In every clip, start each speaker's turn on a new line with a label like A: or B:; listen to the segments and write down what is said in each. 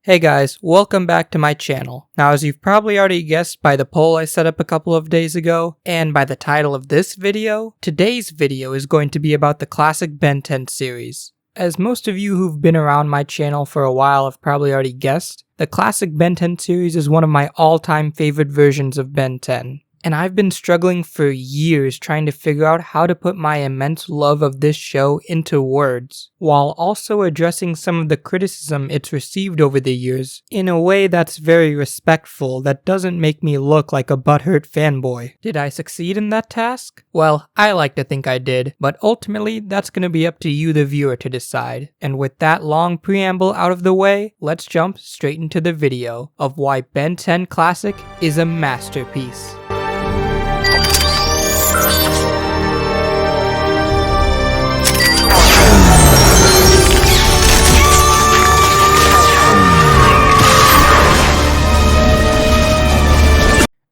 A: Hey guys, welcome back to my channel. Now, as you've probably already guessed by the poll I set up a couple of days ago, and by the title of this video, today's video is going to be about the classic Ben 10 series. As most of you who've been around my channel for a while have probably already guessed, the classic Ben 10 series is one of my all-time favorite versions of Ben 10. And I've been struggling for years trying to figure out how to put my immense love of this show into words, while also addressing some of the criticism it's received over the years in a way that's very respectful that doesn't make me look like a butthurt fanboy. Did I succeed in that task? Well, I like to think I did, but ultimately that's gonna be up to you the viewer to decide. And with that long preamble out of the way, let's jump straight into the video of why Ben 10 Classic is a masterpiece.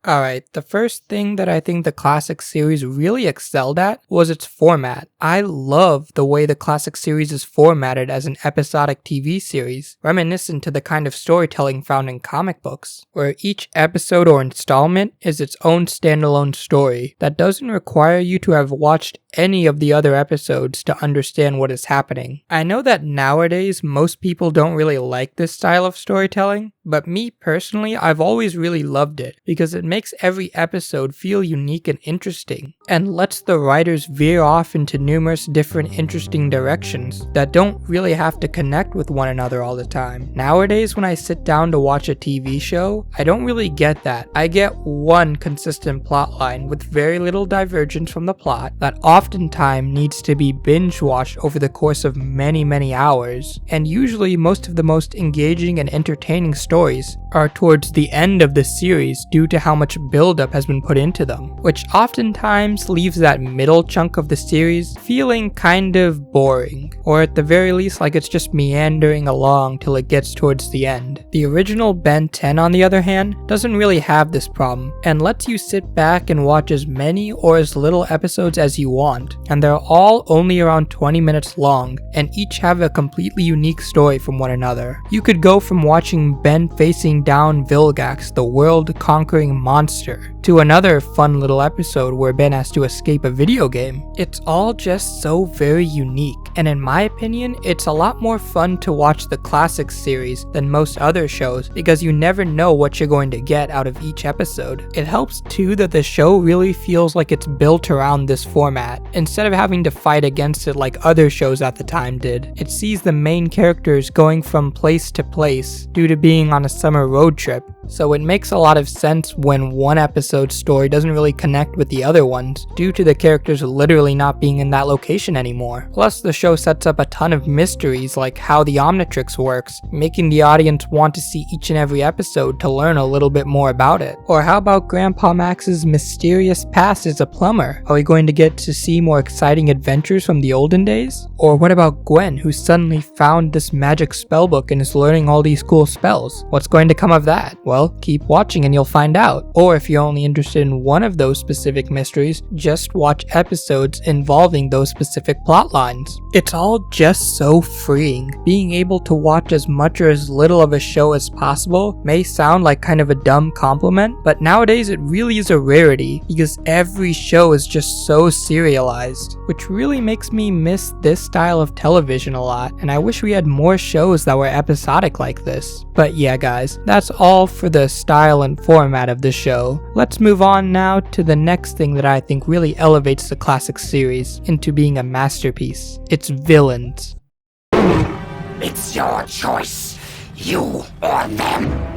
A: Alright, the first thing that I think the classic series really excelled at was its format. I love the way the classic series is formatted as an episodic TV series, reminiscent to the kind of storytelling found in comic books, where each episode or installment is its own standalone story that doesn't require you to have watched any of the other episodes to understand what is happening. I know that nowadays most people don't really like this style of storytelling, but me personally, I've always really loved it because it makes every episode feel unique and interesting, and lets the writers veer off into numerous different interesting directions that don't really have to connect with one another all the time. Nowadays, when I sit down to watch a TV show, I don't really get that. I get one consistent plotline with very little divergence from the plot that oftentimes needs to be binge-watched over the course of many hours, and usually most of the most engaging and entertaining stories are towards the end of the series due to how much build-up has been put into them, which oftentimes leaves that middle chunk of the series feeling kind of boring, or at the very least like it's just meandering along till it gets towards the end. The original Ben 10, on the other hand, doesn't really have this problem, and lets you sit back and watch as many or as little episodes as you want, and they're all only around 20 minutes long, and each have a completely unique story from one another. You could go from watching Ben facing down Vilgax, the world-conquering monster, to another fun little episode where Ben has to escape a video game. It's all just so very unique, and in my opinion, it's a lot more fun to watch the classic series than most other shows because you never know what you're going to get out of each episode. It helps too that the show really feels like it's built around this format, instead of having to fight against it like other shows at the time did. It sees the main characters going from place to place due to being on a summer road trip, so it makes a lot of sense when one episode's story doesn't really connect with the other ones due to the characters literally not being in that location anymore. Plus, the show sets up a ton of mysteries like how the Omnitrix works, making the audience want to see each and every episode to learn a little bit more about it. Or how about Grandpa Max's mysterious past as a plumber? Are we going to get to see more exciting adventures from the olden days? Or what about Gwen, who suddenly found this magic spellbook and is learning all these cool spells? What's going to come of that? Well, keep watching and you'll find out. Or if you're only interested in one of those specific mysteries, just watch episodes involving those specific plot lines. It's all just so freeing. Being able to watch as much or as little of a show as possible may sound like kind of a dumb compliment, but nowadays it really is a rarity because every show is just so serialized, which really makes me miss this style of television a lot, and I wish we had more shows that were episodic like this. But yeah guys, that's all for the style and format of the show. Let's move on now to the next thing that I think really elevates the classic series into being a masterpiece. Its villains.
B: It's your choice, you or them.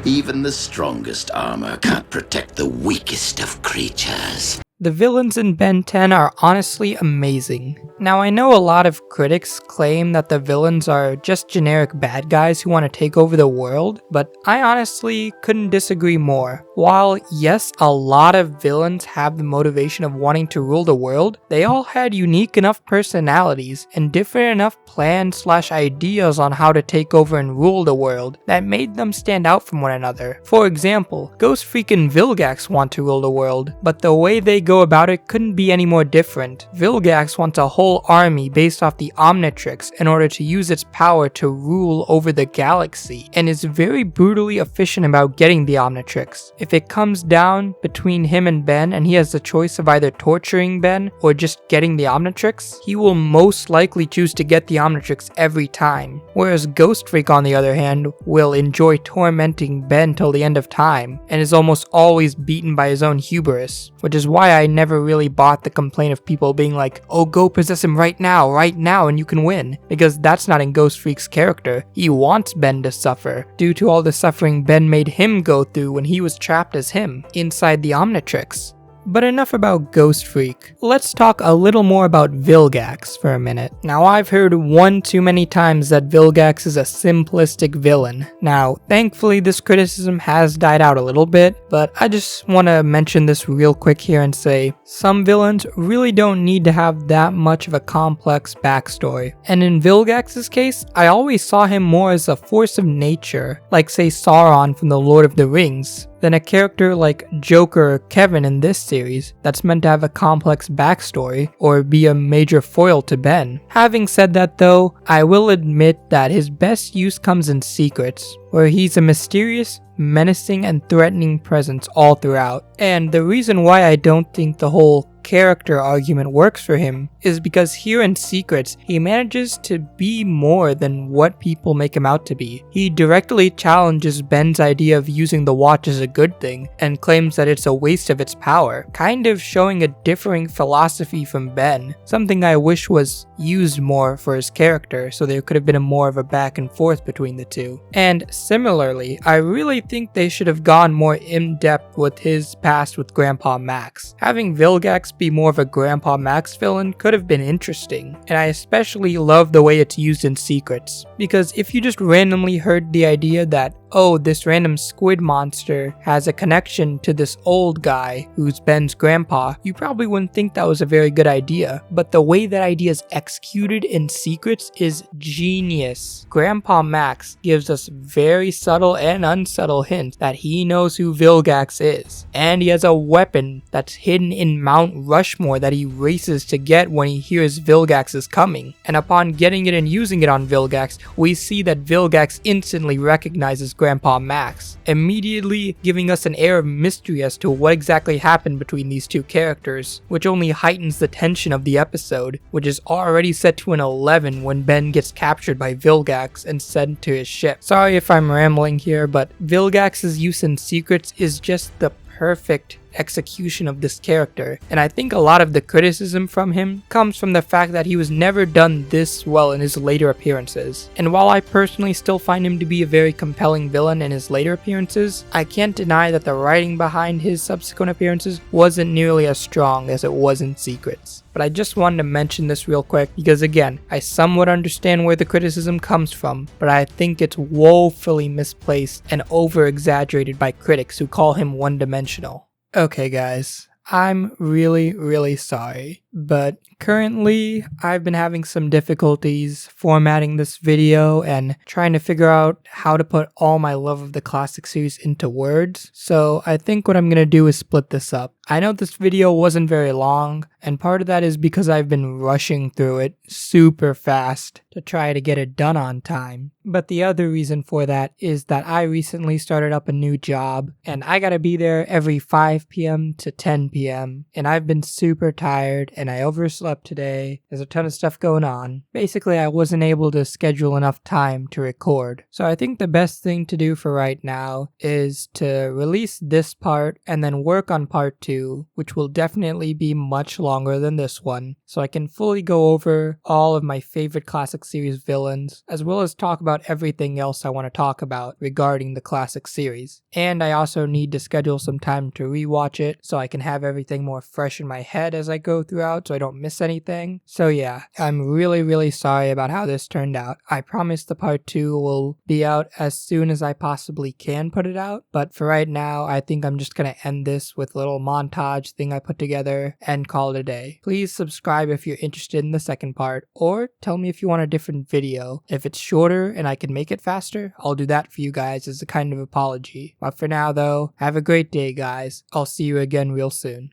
B: Even the strongest armor can't protect the weakest of creatures.
A: The villains in Ben 10 are honestly amazing. Now, I know a lot of critics claim that the villains are just generic bad guys who want to take over the world, but I honestly couldn't disagree more. While yes, a lot of villains have the motivation of wanting to rule the world, they all had unique enough personalities and different enough plans/ideas on how to take over and rule the world that made them stand out from one another. For example, Ghost Freak and Vilgax want to rule the world, but the way they go about it couldn't be any more different. Vilgax wants a whole whole army based off the Omnitrix in order to use its power to rule over the galaxy, and is very brutally efficient about getting the Omnitrix. If it comes down between him and Ben and he has the choice of either torturing Ben or just getting the Omnitrix, he will most likely choose to get the Omnitrix every time. Whereas Ghost Freak, on the other hand, will enjoy tormenting Ben till the end of time, and is almost always beaten by his own hubris, which is why I never really bought the complaint of people being like, oh, go possess him right now, and you can win, because that's not in Ghost Freak's character. He wants Ben to suffer, due to all the suffering Ben made him go through when he was trapped as him, inside the Omnitrix. But enough about Ghost Freak. Let's talk a little more about Vilgax for a minute. Now, I've heard one too many times that Vilgax is a simplistic villain. Now, thankfully this criticism has died out a little bit, but I just want to mention this real quick here and say, some villains really don't need to have that much of a complex backstory. And in Vilgax's case, I always saw him more as a force of nature, like say Sauron from the Lord of the Rings, than a character like Joker or Kevin in this series that's meant to have a complex backstory or be a major foil to Ben. Having said that though, I will admit that his best use comes in Secrets, where he's a mysterious, menacing, and threatening presence all throughout. And the reason why I don't think the whole character argument works for him is because here in Secrets, he manages to be more than what people make him out to be. He directly challenges Ben's idea of using the watch as a good thing and claims that it's a waste of its power, kind of showing a differing philosophy from Ben, something I wish was used more for his character so there could have been more of a back and forth between the two. And similarly, I really think they should have gone more in depth with his past with Grandpa Max. Having Vilgax be more of a Grandpa Max villain could have been interesting, and I especially love the way it's used in Secrets, because if you just randomly heard the idea that, oh, this random squid monster has a connection to this old guy who's Ben's grandpa, you probably wouldn't think that was a very good idea, but the way that idea is executed in Secrets is genius. Grandpa Max gives us very subtle and unsubtle hints that he knows who Vilgax is, and he has a weapon that's hidden in Mount Rushmore that he races to get when he hears Vilgax is coming, and upon getting it and using it on Vilgax, we see that Vilgax instantly recognizes Grandpa Max, immediately giving us an air of mystery as to what exactly happened between these two characters, which only heightens the tension of the episode, which is already set to an 11 when Ben gets captured by Vilgax and sent to his ship. Sorry if I'm rambling here, but Vilgax's use in Secrets is just the perfect execution of this character, and I think a lot of the criticism from him comes from the fact that he was never done this well in his later appearances. And while I personally still find him to be a very compelling villain in his later appearances, I can't deny that the writing behind his subsequent appearances wasn't nearly as strong as it was in Secrets. But I just wanted to mention this real quick because again, I somewhat understand where the criticism comes from, but I think it's woefully misplaced and over-exaggerated by critics who call him one-dimensional. Okay guys, I'm really sorry, but currently I've been having some difficulties formatting this video and trying to figure out how to put all my love of the classic series into words, so I think what I'm gonna do is split this up. I know this video wasn't very long, and part of that is because I've been rushing through it super fast to try to get it done on time. But the other reason for that is that I recently started up a new job, and I gotta be there every 5 p.m. to 10 p.m. And I've been super tired, and I overslept today. There's a ton of stuff going on. Basically, I wasn't able to schedule enough time to record. So I think the best thing to do for right now is to release this part and then work on part 2, which will definitely be much longer than this one, so I can fully go over all of my favorite classic series villains, as well as talk about everything else I want to talk about regarding the classic series. And I also need to schedule some time to rewatch it so I can have everything more fresh in my head as I go throughout so I don't miss anything. So yeah, I'm really sorry about how this turned out. I promise the part 2 will be out as soon as I possibly can put it out, but for right now I think I'm just gonna end this with a little montage thing I put together and call it a day. Please subscribe if you're interested in the second part, or tell me if you want a different video. If it's shorter and I can make it faster, I'll do that for you guys as a kind of apology. But for now though, have a great day guys. I'll see you again real soon.